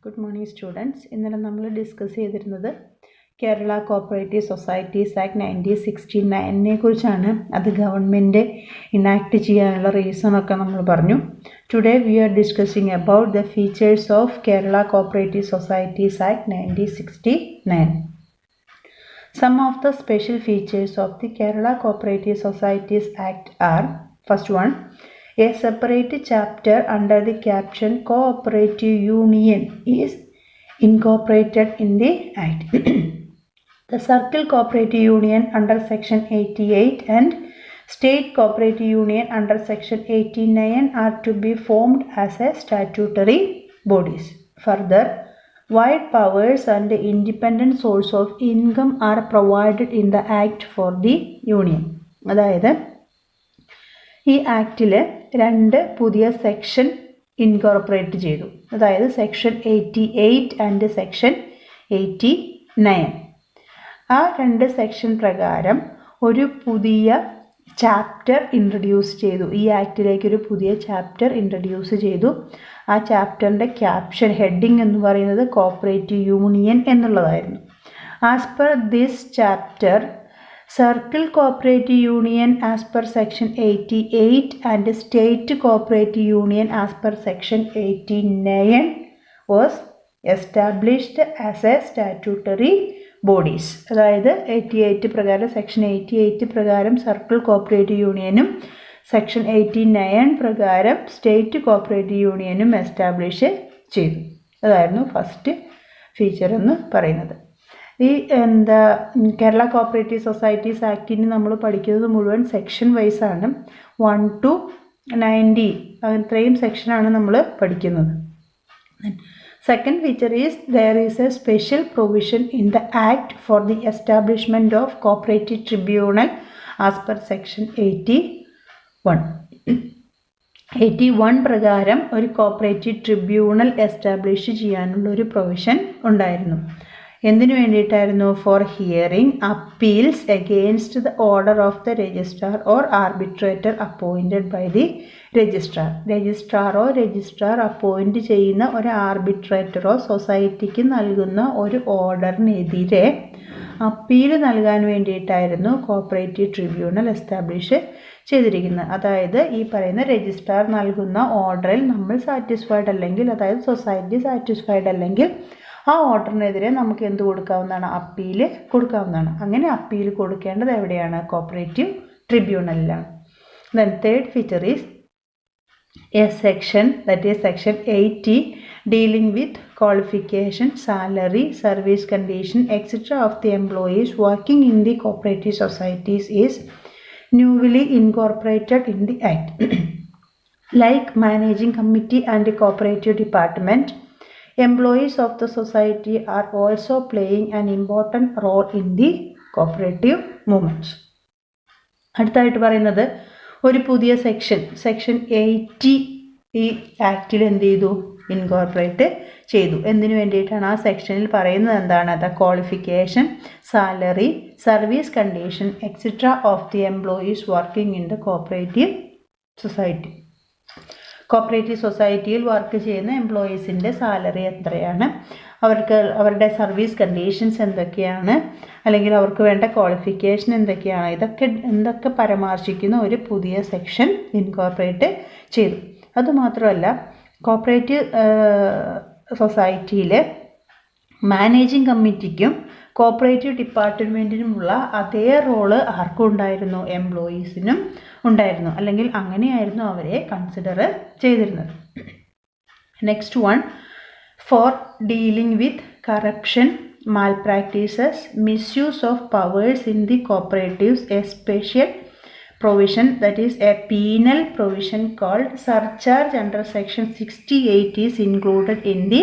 Good morning students. ഇന്നലെ നമ്മൾ discuss ചെയ്തിരുന്നത് കേരള കോപ്പറേറ്റീവ് സൊസൈറ്റീസ് ആക്ട് 1969 കുറിച്ചാണ്. അത് ഗവൺമെൻറ് ഇനാക്ട് ചെയ്യാനുള്ള റീസണൊക്കെ നമ്മൾ പറഞ്ഞു. Today we R discussing about the features of Kerala cooperative societies act 1969. Some of the special features of the Kerala Cooperative Societies Act are: first one, a separate chapter under the caption Cooperative Union is incorporated in the Act. The Circle Cooperative Union under Section 88 and State Cooperative Union under Section 89 are to be formed as a statutory bodies. Further, wide powers and independent source of income are provided in the Act for the Union. അതായത് ഈ ആക്റ്റിൽ രണ്ട് പുതിയ section incorporate ചെയ്തു. അതായത് section 88 and section 89. ആ രണ്ട് section പ്രകാരം ഒരു പുതിയ ചാപ്റ്റർ ഇൻട്രൊഡ്യൂസ് ചെയ്തു. ഈ ആക്റ്റിലേക്ക് ഒരു പുതിയ ചാപ്റ്റർ ഇൻട്രൊഡ്യൂസ് ചെയ്തു. ആ ചാപ്റ്ററിൻ്റെ ക്യാപ്ഷൻ ഹെഡിങ് എന്ന് പറയുന്നത് കോപ്പറേറ്റീവ് യൂണിയൻ എന്നുള്ളതായിരുന്നു. As per this chapter, circle cooperative union as per section 88 and state cooperative union as per section 89 was established as A statutory bodies. അതായത് 88 പ്രകാരം സെക്ഷൻ 88 പ്രകാരം സർക്കിൾ കോപ്പറേറ്റീവ് യൂണിയനും സെക്ഷൻ 89 പ്രകാരം state cooperative യൂണിയനും establish ചെയ്തു. അതായിരുന്നു first feature എന്ന് പറയുന്നത്. ഈ കേരള കോപ്പറേറ്റീവ് സൊസൈറ്റീസ് ആക്ടിന് നമ്മൾ പഠിക്കുന്നത് മുഴുവൻ സെക്ഷൻ വൈസാണ്. 1 to 90 അത്രയും സെക്ഷനാണ് നമ്മൾ പഠിക്കുന്നത്. Second feature is there is a special provision in the Act for the establishment of cooperative tribunal as per section 81. 81 പ്രകാരം ഒരു കോപ്പറേറ്റീവ് ട്രിബ്യൂണൽ എസ്റ്റാബ്ലിഷ് ചെയ്യാനുള്ള ഒരു പ്രൊവിഷൻ ഉണ്ടായിരുന്നു. എന്തിനു വേണ്ടിയിട്ടായിരുന്നു? For hearing appeals against the order of the registrar or arbitrator appointed by the registrar. Registrar appoint ചെയ്യുന്ന ഒരു ആർബിട്രേറ്ററോ സൊസൈറ്റിക്ക് നൽകുന്ന ഒരു ഓർഡറിനെതിരെ അപ്പീൽ നൽകാൻ വേണ്ടിയിട്ടായിരുന്നു കോപ്പറേറ്റീവ് ട്രിബ്യൂണൽ എസ്റ്റാബ്ലിഷ് ചെയ്തിരിക്കുന്നത്. അതായത് ഈ പറയുന്ന രജിസ്ട്രാർ നൽകുന്ന ഓർഡറിൽ നമ്മൾ സാറ്റിസ്ഫൈഡ് അല്ലെങ്കിൽ, അതായത് സൊസൈറ്റി സാറ്റിസ്ഫൈഡ് അല്ലെങ്കിൽ, ആ ഓർഡറിനെതിരെ നമുക്ക് എന്ത് കൊടുക്കാവുന്നതാണ്? അപ്പീൽ കൊടുക്കാവുന്നതാണ്. അങ്ങനെ അപ്പീൽ കൊടുക്കേണ്ടത് എവിടെയാണ്? കോപ്പറേറ്റീവ് ട്രിബ്യൂണലിലാണ്. Then third feature is a section, that is section 80, dealing with qualification, salary, service condition, etc. of the employees working in the cooperative societies is newly incorporated in the Act. Like managing committee and the cooperative department, employees of the society are also playing an important role in the cooperative movement. അടുത്തായിട്ട് പറയുന്നത് ഒരു പുതിയ section 80 ഈ ആക്റ്റിൽ എന്ത് ചെയ്തു? Incorporate ചെയ്തു. എന്തിനു വേണ്ടിയിട്ടാണ്? ആ സെക്ഷനിൽ പറയുന്നത് എന്താണ്? The qualification, salary, service condition etcetera of the employees working in the cooperative society. Cooperative സൊസൈറ്റിയിൽ വർക്ക് ചെയ്യുന്ന എംപ്ലോയീസിൻ്റെ സാലറി എത്രയാണ്, അവരുടെ സർവീസ് കണ്ടീഷൻസ് എന്തൊക്കെയാണ്, അല്ലെങ്കിൽ അവർക്ക് വേണ്ട ക്വാളിഫിക്കേഷൻ എന്തൊക്കെയാണ്, എന്തൊക്കെ പരാമർശിക്കുന്ന ഒരു പുതിയ സെക്ഷൻ ഇൻകോർപ്പറേറ്റ് ചെയ്തു. അതുമാത്രമല്ല, കോപ്പറേറ്റീവ് സൊസൈറ്റിയിൽ മാനേജിങ് കമ്മിറ്റിക്കും കോപ്പറേറ്റീവ് ഡിപ്പാർട്ട്മെൻറ്റിനുമുള്ള അതേ റോള് ആർക്കും ഉണ്ടായിരുന്നു? എംപ്ലോയീസിനും ഉണ്ടായിരുന്നു. അല്ലെങ്കിൽ അങ്ങനെയായിരുന്നു അവരെ കൺസിഡർ ചെയ്തിരുന്നത്. Next one, for dealing with corruption, malpractices, misuse of powers in the cooperatives, a special provision, that is a penal provision called surcharge under section 68 is included in the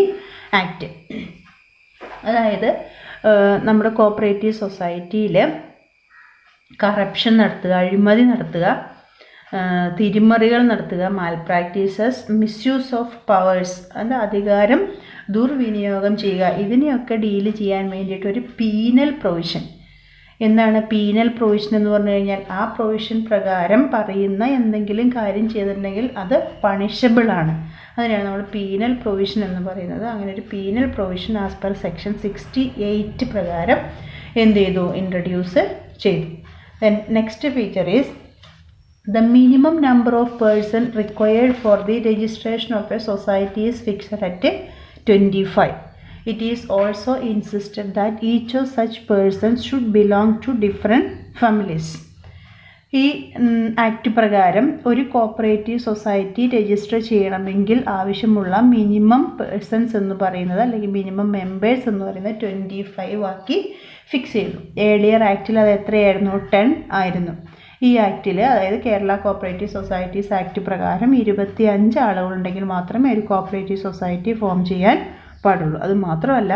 Act. അതായത് നമ്മുടെ cooperative സൊസൈറ്റിയിൽ corruption നടത്തുക, അഴിമതി നടത്തുക, തിരിമറികൾ നടത്തുക, മാൽപ്രാക്ടീസസ്, misuse of powers, അത് അധികാരം ദുർവിനിയോഗം ചെയ്യുക, ഇതിനെയൊക്കെ ഡീൽ ചെയ്യാൻ വേണ്ടിയിട്ട് ഒരു പീനൽ പ്രൊവിഷൻ എന്താണ് പീനൽ പ്രൊവിഷൻ എന്ന് പറഞ്ഞു കഴിഞ്ഞാൽ ആ പ്രൊവിഷൻ പ്രകാരം പറയുന്ന എന്തെങ്കിലും കാര്യം ചെയ്തിട്ടുണ്ടെങ്കിൽ അത് പണിഷബിൾ ആണ്. അതിനാണ് നമ്മൾ പീനൽ പ്രൊവിഷൻ എന്ന് പറയുന്നത്. അങ്ങനെ ഒരു penal provision as per section 68 പ്രകാരം എന്ത് ചെയ്തു, ഇൻട്രൊഡ്യൂസ് ചെയ്തു. Then next feature is the minimum number of persons required for the registration of a society is fixed at 25. It is also insisted that each of such persons should belong to different families. ഈ act പ്രകാരം ഒരു cooperative society register ചെയ്യണമെങ്കിൽ ആവശ്യമുള്ള minimum persons എന്ന് പറയുന്നത് അല്ലെങ്കിൽ minimum members എന്ന് പറയുന്നത് 25 ആക്കി ഫിക്സ് ചെയ്തു. ഏർലിയർ ആക്റ്റിൽ അത് എത്രയായിരുന്നു, 10 ആയിരുന്നു. ഈ ആക്റ്റിൽ, അതായത് കേരള കോപ്പറേറ്റീവ് സൊസൈറ്റീസ് ആക്ട് പ്രകാരം 25 ആളുകളുണ്ടെങ്കിൽ മാത്രമേ ഒരു കോപ്പറേറ്റീവ് സൊസൈറ്റി ഫോം ചെയ്യാൻ പാടുള്ളൂ. അത് മാത്രമല്ല,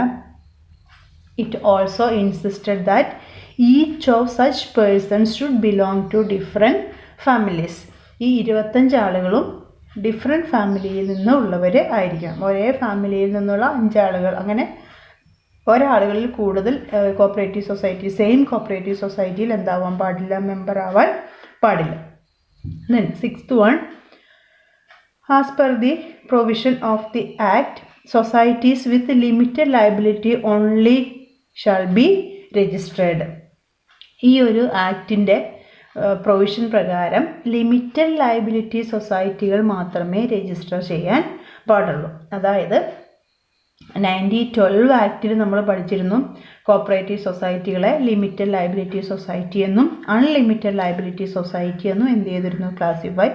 it also insisted that each of such persons should belong to different families. ഈ 25 ആളുകളും ഡിഫറെൻറ്റ് ഫാമിലിയിൽ നിന്നുള്ളവർ ആയിരിക്കണം. ഒരേ ഫാമിലിയിൽ നിന്നുള്ള 5 ആളുകൾ, അങ്ങനെ ഒരാളുകളിൽ കൂടുതൽ കോപ്പറേറ്റീവ് സൊസൈറ്റി, സെയിം കോപ്പറേറ്റീവ് സൊസൈറ്റിയിൽ എന്താവാൻ പാടില്ല, മെമ്പർ ആവാൻ പാടില്ല. Then 6th one, as per the provision of the act, societies with limited liability only shall be registered. ഈ ഒരു ആക്ടിൻ്റെ പ്രൊവിഷൻ പ്രകാരം ലിമിറ്റഡ് ലയബിലിറ്റി സൊസൈറ്റികൾ മാത്രമേ രജിസ്റ്റർ ചെയ്യാൻ പാടുള്ളൂ. അതായത് 1912 ആക്റ്റിൽ നമ്മൾ പഠിച്ചിരുന്നു കോപ്പറേറ്റീവ് സൊസൈറ്റികളെ ലിമിറ്റഡ് ലയബിലിറ്റി സൊസൈറ്റി എന്നും അൺലിമിറ്റഡ് ലയബിലിറ്റി സൊസൈറ്റി എന്നും എന്ത് ചെയ്തിരുന്നു, ക്ലാസിഫൈ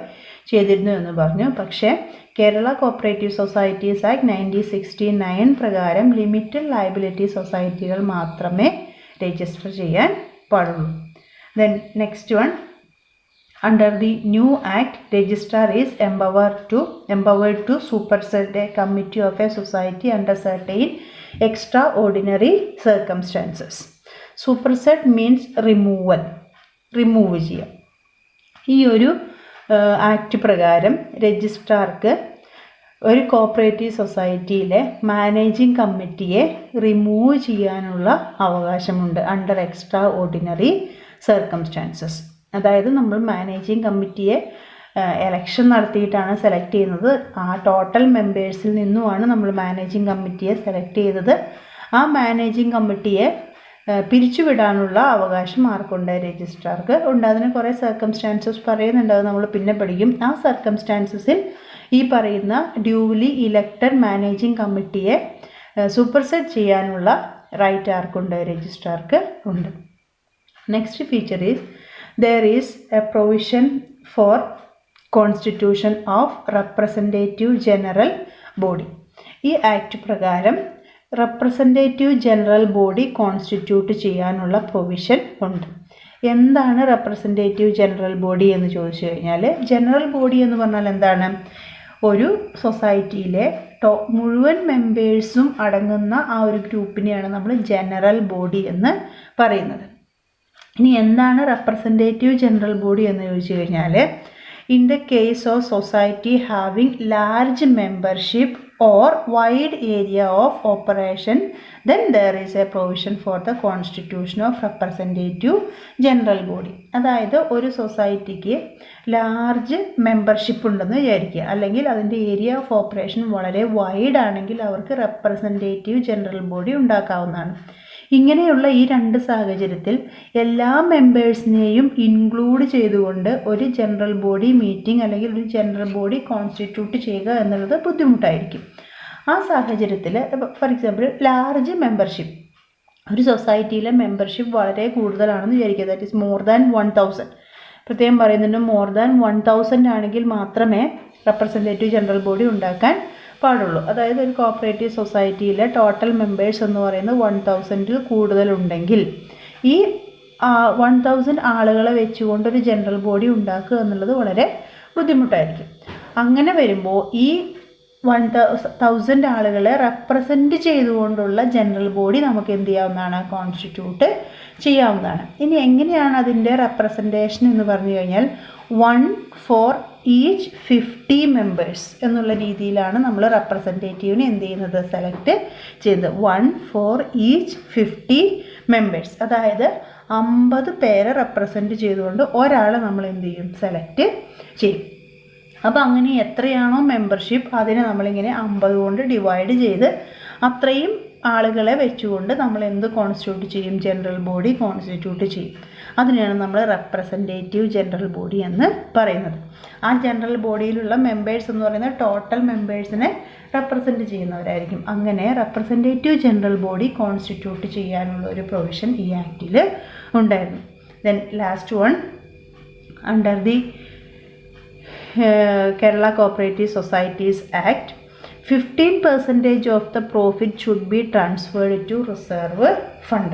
ചെയ്തിരുന്നു എന്ന് പറഞ്ഞു. പക്ഷേ കേരള കോപ്പറേറ്റീവ് സൊസൈറ്റീസ് ആക്ട് 1969 പ്രകാരം ലിമിറ്റഡ് ലയബിലിറ്റി സൊസൈറ്റികൾ മാത്രമേ രജിസ്റ്റർ ചെയ്യാൻ പാടുള്ളൂ. Then next one, under the new act, registrar is empowered to supersede a committee of a society under certain extraordinary circumstances. Supersede means remove ചെയ്യുക. ഈ ഒരു ആക്ട് പ്രകാരം രജിസ്ട്രാർക്ക് ഒരു cooperative സൊസൈറ്റിയിലെ managing കമ്മിറ്റിയെ റിമൂവ് ചെയ്യാനുള്ള അവകാശമുണ്ട് അണ്ടർ എക്സ്ട്രാ ഓർഡിനറി സർക്കംസ്റ്റാൻസസ്. അതായത് നമ്മൾ മാനേജിംഗ് കമ്മിറ്റിയെ എലക്ഷൻ നടത്തിയിട്ടാണ് സെലക്ട് ചെയ്യുന്നത്. ആ ടോട്ടൽ മെമ്പേഴ്സിൽ നിന്നുമാണ് നമ്മൾ മാനേജിംഗ് കമ്മിറ്റിയെ സെലക്ട് ചെയ്തത്. ആ മാനേജിംഗ് കമ്മിറ്റിയെ പിരിച്ചുവിടാനുള്ള അവകാശം ആർക്കുണ്ട്, രജിസ്ട്രാർക്ക് ഉണ്ട്. അതിന് കുറേ സർക്കംസ്റ്റാൻസസ് പറയുന്നുണ്ട്, അത് നമ്മൾ പിന്നെ പഠിക്കും. ആ സർക്കംസ്റ്റാൻസസിൽ ഈ പറയുന്ന ഡ്യൂലി ഇലക്റ്റഡ് മാനേജിംഗ് കമ്മിറ്റിയെ സൂപ്പർസെഡ് ചെയ്യാനുള്ള റൈറ്റ് ആർക്കുണ്ട്, രജിസ്ട്രാർക്ക് ഉണ്ട്. Next feature is there is a provision for constitution of representative general body. ഈ ആക്ട് പ്രകാരം റെപ്രസെൻറ്റേറ്റീവ് ജനറൽ ബോഡി കോൺസ്റ്റിറ്റ്യൂട്ട് ചെയ്യാനുള്ള പ്രൊവിഷൻ ഉണ്ട്. എന്താണ് റെപ്രസെൻറ്റേറ്റീവ് ജനറൽ ബോഡി എന്ന് ചോദിച്ചു കഴിഞ്ഞാൽ, ജനറൽ ബോഡി എന്ന് പറഞ്ഞാൽ എന്താണ്, ഒരു സൊസൈറ്റിയിലെ മുഴുവൻ മെമ്പേഴ്സും അടങ്ങുന്ന ആ ഒരു ഗ്രൂപ്പിനെയാണ് നമ്മൾ ജനറൽ ബോഡി എന്ന് പറയുന്നത്. ഇനി എന്താണ് റെപ്രസെൻറ്റേറ്റീവ് ജനറൽ ബോഡി എന്ന് ചോദിച്ചു കഴിഞ്ഞാൽ, in the case of society having large membership or wide area of operation, then there is A provision for the constitution of representative general body. അതായത് ഒരു സൊസൈറ്റിക്ക് ലാർജ് മെമ്പർഷിപ്പ് ഉണ്ടെന്ന് വിചാരിക്കുക, അല്ലെങ്കിൽ അതിൻ്റെ ഏരിയ ഓഫ് ഓപ്പറേഷൻ വളരെ വൈഡ് ആണെങ്കിൽ അവർക്ക് റെപ്രസെൻറ്റേറ്റീവ് ജനറൽ ബോഡി ഉണ്ടാക്കാവുന്നതാണ്. ഇങ്ങനെയുള്ള ഈ രണ്ട് സാഹചര്യത്തിൽ എല്ലാ മെമ്പേഴ്സിനെയും ഇൻക്ലൂഡ് ചെയ്തുകൊണ്ട് ഒരു ജനറൽ ബോഡി മീറ്റിംഗ് അല്ലെങ്കിൽ ഒരു ജനറൽ ബോഡി കോൺസ്റ്റിറ്റ്യൂട്ട് ചെയ്യുക എന്നുള്ളത് ബുദ്ധിമുട്ടായിരിക്കും. ആ സാഹചര്യത്തിൽ ഫോർ എക്സാമ്പിൾ ലാർജ് മെമ്പർഷിപ്പ്, ഒരു സൊസൈറ്റിയിലെ മെമ്പർഷിപ്പ് വളരെ കൂടുതലാണെന്ന് വിചാരിക്കുക, ദാറ്റ് ഈസ് മോർ ദാൻ 1000. പ്രത്യേകം പറയുന്നുണ്ട്, മോർ ദാൻ 1000 ആണെങ്കിൽ മാത്രമേ റെപ്രസെൻറ്റേറ്റീവ് ജനറൽ ബോഡി ഉണ്ടാക്കാൻ പാടുള്ളൂ. അതായത് ഒരു കോപ്പറേറ്റീവ് സൊസൈറ്റിയിലെ ടോട്ടൽ മെമ്പേഴ്സ് എന്ന് പറയുന്നത് 1000-ൽ കൂടുതലുണ്ടെങ്കിൽ ഈ 1000 ആളുകളെ വെച്ചുകൊണ്ടൊരു ജനറൽ ബോഡി ഉണ്ടാക്കുക എന്നുള്ളത് വളരെ ബുദ്ധിമുട്ടായിരിക്കും. അങ്ങനെ വരുമ്പോൾ ഈ 1000 ആളുകളെ റെപ്രസെൻറ്റ് ചെയ്തുകൊണ്ടുള്ള ജനറൽ ബോഡി നമുക്ക് എന്ത് ചെയ്യാവുന്നതാണ്, കോൺസ്റ്റിറ്റ്യൂട്ട് ചെയ്യാവുന്നതാണ്. ഇനി എങ്ങനെയാണ് അതിൻ്റെ റെപ്രസെൻറ്റേഷൻ എന്ന് പറഞ്ഞു കഴിഞ്ഞാൽ 1 for each 50 മെമ്പേഴ്സ് എന്നുള്ള രീതിയിലാണ് നമ്മൾ റെപ്രസെൻറ്റേറ്റീവിനെ എന്ത് ചെയ്യുന്നത്, സെലക്ട് ചെയ്തത്. 1 for each 50 മെമ്പേഴ്സ്. അതായത് 50 പേരെ റെപ്രസെൻറ്റ് ചെയ്തുകൊണ്ട് ഒരാളെ നമ്മൾ എന്ത് ചെയ്യും, സെലക്ട് ചെയ്യും. അപ്പോൾ അങ്ങനെ എത്രയാണോ മെമ്പർഷിപ്പ് അതിനെ നമ്മളിങ്ങനെ 50 കൊണ്ട് ഡിവൈഡ് ചെയ്ത് അത്രയും ആളുകളെ വെച്ചുകൊണ്ട് നമ്മൾ എന്ത് കോൺസ്റ്റിറ്റ്യൂട്ട് ചെയ്യും, ജനറൽ ബോഡി കോൺസ്റ്റിറ്റ്യൂട്ട് ചെയ്യും. അതിനെയാണ് നമ്മൾ റെപ്രസെൻറ്റേറ്റീവ് ജനറൽ ബോഡി എന്ന് പറയുന്നത്. ആ ജനറൽ ബോഡിയിലുള്ള മെമ്പേഴ്സ് എന്ന് പറയുന്നത് ടോട്ടൽ മെമ്പേഴ്സിനെ റെപ്രസെൻറ്റ് ചെയ്യുന്നവരായിരിക്കും. അങ്ങനെ റെപ്രസെൻറ്റേറ്റീവ് ജനറൽ ബോഡി കോൺസ്റ്റിറ്റ്യൂട്ട് ചെയ്യാനുള്ള ഒരു പ്രൊവിഷൻ ഈ ആക്റ്റിൽ ഉണ്ടായിരുന്നു. Then last one, under the Kerala Cooperative Societies Act, 15% of the profit should be transferred to reserve fund.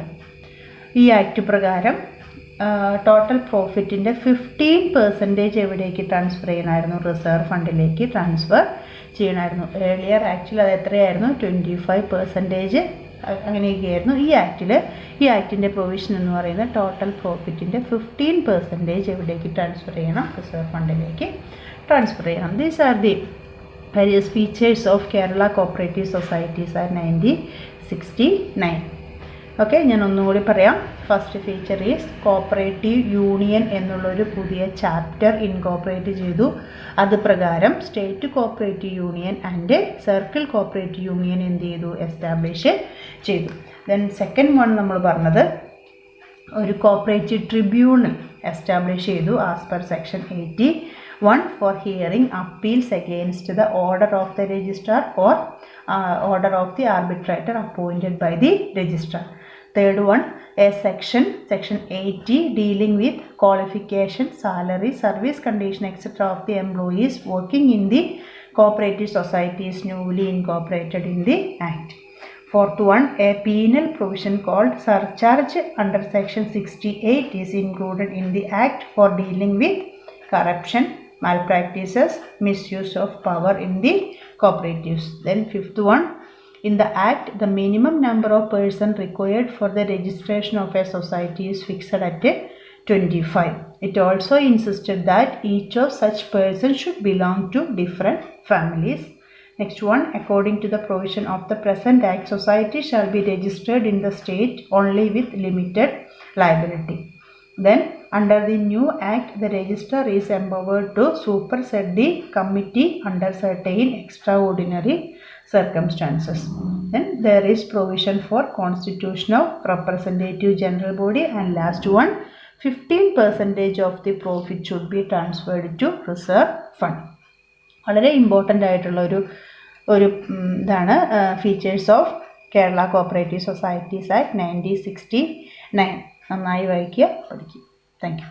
ഈ ആക്ട് പ്രകാരം ടോട്ടൽ പ്രോഫിറ്റിൻ്റെ 15% എവിടേക്ക് ട്രാൻസ്ഫർ ചെയ്യണമായിരുന്നു, റിസർവ് ഫണ്ടിലേക്ക് ട്രാൻസ്ഫർ ചെയ്യണമായിരുന്നു. ഏർലിയർ ആക്ച്വലി അത് എത്രയായിരുന്നു, 25% അങ്ങനെയൊക്കെയായിരുന്നു. ഈ ആക്ടിൻ്റെ പ്രൊവിഷൻ എന്ന് പറയുന്നത് ടോട്ടൽ പ്രോഫിറ്റിൻ്റെ 15% എവിടേക്ക് ട്രാൻസ്ഫർ ചെയ്യണം, റിസർവ് ഫണ്ടിലേക്ക് ട്രാൻസ്ഫർ ചെയ്യണം. These are the various features of Kerala Cooperative Societies Act 1969. Okay, ഞാൻ ഒന്നുകൂടി പറയാം. First feature is cooperative union എന്നുള്ളൊരു പുതിയ ചാപ്റ്റർ ഇൻകോപ്പറേറ്റ് ചെയ്തു. അത് പ്രകാരം state cooperative union and circle cooperative union എന്ത് ചെയ്തു, എസ്റ്റാബ്ലിഷ് ചെയ്തു. ദെൻ സെക്കൻഡ് വൺ നമ്മൾ പറഞ്ഞത് ഒരു കോപ്പറേറ്റീവ് ട്രിബ്യൂണൽ എസ്റ്റാബ്ലിഷ് ചെയ്തു as per section 81 for hearing appeals against the order of the registrar or order of the arbitrator appointed by the registrar. Third one, a section 80 dealing with qualification, salary, service condition etc. of the employees working in the cooperative societies newly incorporated in the act. Fourth one, a penal provision called surcharge under section 68 is included in the act for dealing with corruption, malpractices, misuse of power in the cooperatives. Then fifth one, in the act the minimum number of persons required for the registration of a society is fixed at 25. It also insisted that each of such persons should belong to different families. Next one, according to the provision of the present act, society shall be registered in the state only with limited liability. Then under the new act, the registrar is empowered to supersede the committee under certain extraordinary circumstances. Then there is provision for constitution of representative general body, and last one, 15% of the profit should be transferred to reserve fund. വളരെ important ആയിട്ടുള്ള ഒരു ഇതാണ് features of Kerala cooperative societies act 1969. നന്നായി വായിക്കുക, പഠിക്കുക. Thank you.